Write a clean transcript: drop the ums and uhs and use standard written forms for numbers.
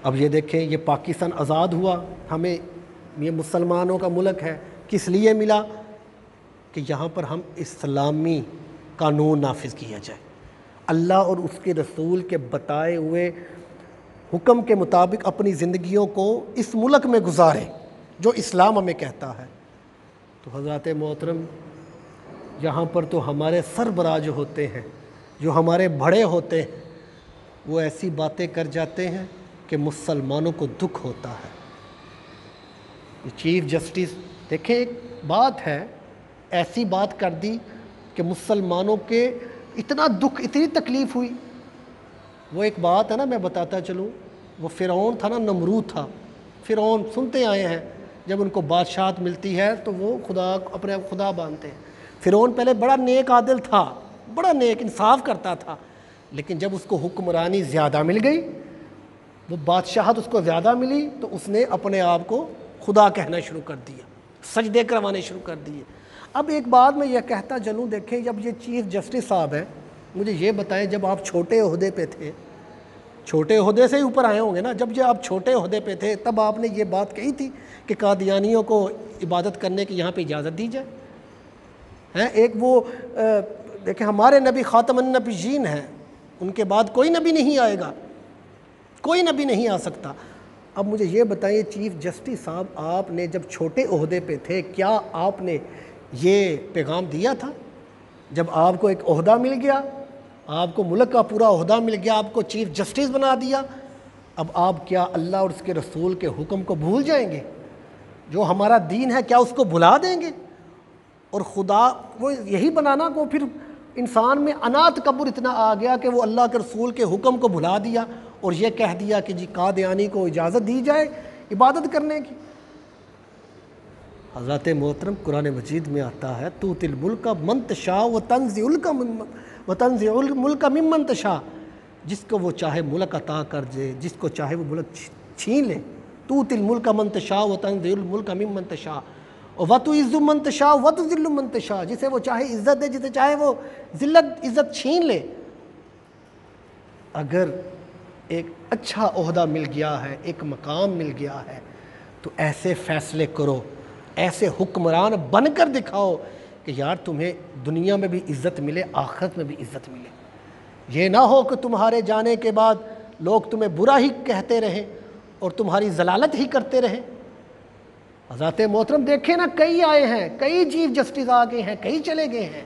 اب یہ دیکھیں، یہ پاکستان آزاد ہوا، ہمیں یہ مسلمانوں کا ملک ہے، کس لیے ملا؟ کہ یہاں پر ہم اسلامی قانون نافذ کیا جائے، اللہ اور اس کے رسول کے بتائے ہوئے حکم کے مطابق اپنی زندگیوں کو اس ملک میں گزاریں جو اسلام ہمیں کہتا ہے۔ تو حضرات محترم، یہاں پر تو ہمارے سربراہ جو ہوتے ہیں، جو ہمارے بڑے ہوتے ہیں، وہ ایسی باتیں کر جاتے ہیں کہ مسلمانوں کو دکھ ہوتا ہے۔ یہ چیف جسٹس دیکھیں، ایک بات ہے، ایسی بات کر دی کہ مسلمانوں کے اتنا دکھ، اتنی تکلیف ہوئی۔ وہ ایک بات ہے نا، میں بتاتا چلوں، وہ فرعون تھا نا، نمرود تھا، فرعون سنتے آئے ہیں، جب ان کو بادشاہت ملتی ہے تو وہ خدا اپنے خدا مانتے ہیں۔ فرعون پہلے بڑا نیک عادل تھا، بڑا نیک انصاف کرتا تھا، لیکن جب اس کو حکمرانی زیادہ مل گئی، وہ بادشاہت اس کو زیادہ ملی، تو اس نے اپنے آپ کو خدا کہنا شروع کر دیا، سجدے کروانے شروع کر دیے۔ اب ایک بات میں یہ کہتا چلوں، دیکھیں، جب یہ چیف جسٹس صاحب ہیں، مجھے یہ بتائیں، جب آپ چھوٹے عہدے پہ تھے، چھوٹے عہدے سے ہی اوپر آئے ہوں گے نا، جب آپ چھوٹے عہدے پہ تھے تب آپ نے یہ بات کہی تھی کہ قادیانیوں کو عبادت کرنے کی یہاں پہ اجازت دی جائے؟ ایک وہ دیکھیں، ہمارے نبی خاتم النبیین ہیں، ان کے بعد کوئی نبی نہیں آئے گا، کوئی نبی نہیں آ سکتا۔ اب مجھے یہ بتائیے، چیف جسٹس صاحب، آپ نے جب چھوٹے عہدے پہ تھے، کیا آپ نے یہ پیغام دیا تھا؟ جب آپ کو ایک عہدہ مل گیا، آپ کو ملک کا پورا عہدہ مل گیا، آپ کو چیف جسٹس بنا دیا، اب آپ کیا اللہ اور اس کے رسول کے حکم کو بھول جائیں گے؟ جو ہمارا دین ہے، کیا اس کو بھلا دیں گے؟ اور خدا وہ یہی بنانا کو پھر انسان میں انا تکبر اتنا آ گیا کہ وہ اللہ کے رسول کے حکم کو بھلا دیا اور یہ کہہ دیا کہ جی قادیانی کو اجازت دی جائے عبادت کرنے کی۔ حضرات محترم، قرآن مجید میں آتا ہے، تؤتی الملک من تشاء وتنزع الملک ممن تشاء، جس کو وہ چاہے ملک عطا کر دے، جس کو چاہے وہ ملک چھین لے۔ تؤتی الملک من تشاء وتنزع الملک ممن تشاء وتعز من تشاء وتذل من تشاء، جسے وہ چاہے عزت دے، جسے چاہے وہ ذلت عزت چھین لے۔ اگر ایک اچھا عہدہ مل گیا ہے، ایک مقام مل گیا ہے، تو ایسے فیصلے کرو، ایسے حکمران بن کر دکھاؤ کہ یار تمہیں دنیا میں بھی عزت ملے، آخرت میں بھی عزت ملے۔ یہ نہ ہو کہ تمہارے جانے کے بعد لوگ تمہیں برا ہی کہتے رہیں اور تمہاری ضلالت ہی کرتے رہیں۔ حضرات محترم، دیکھیں نا، کئی آئے ہیں، کئی چیف جسٹس آ گئے ہیں، کئی چلے گئے ہیں،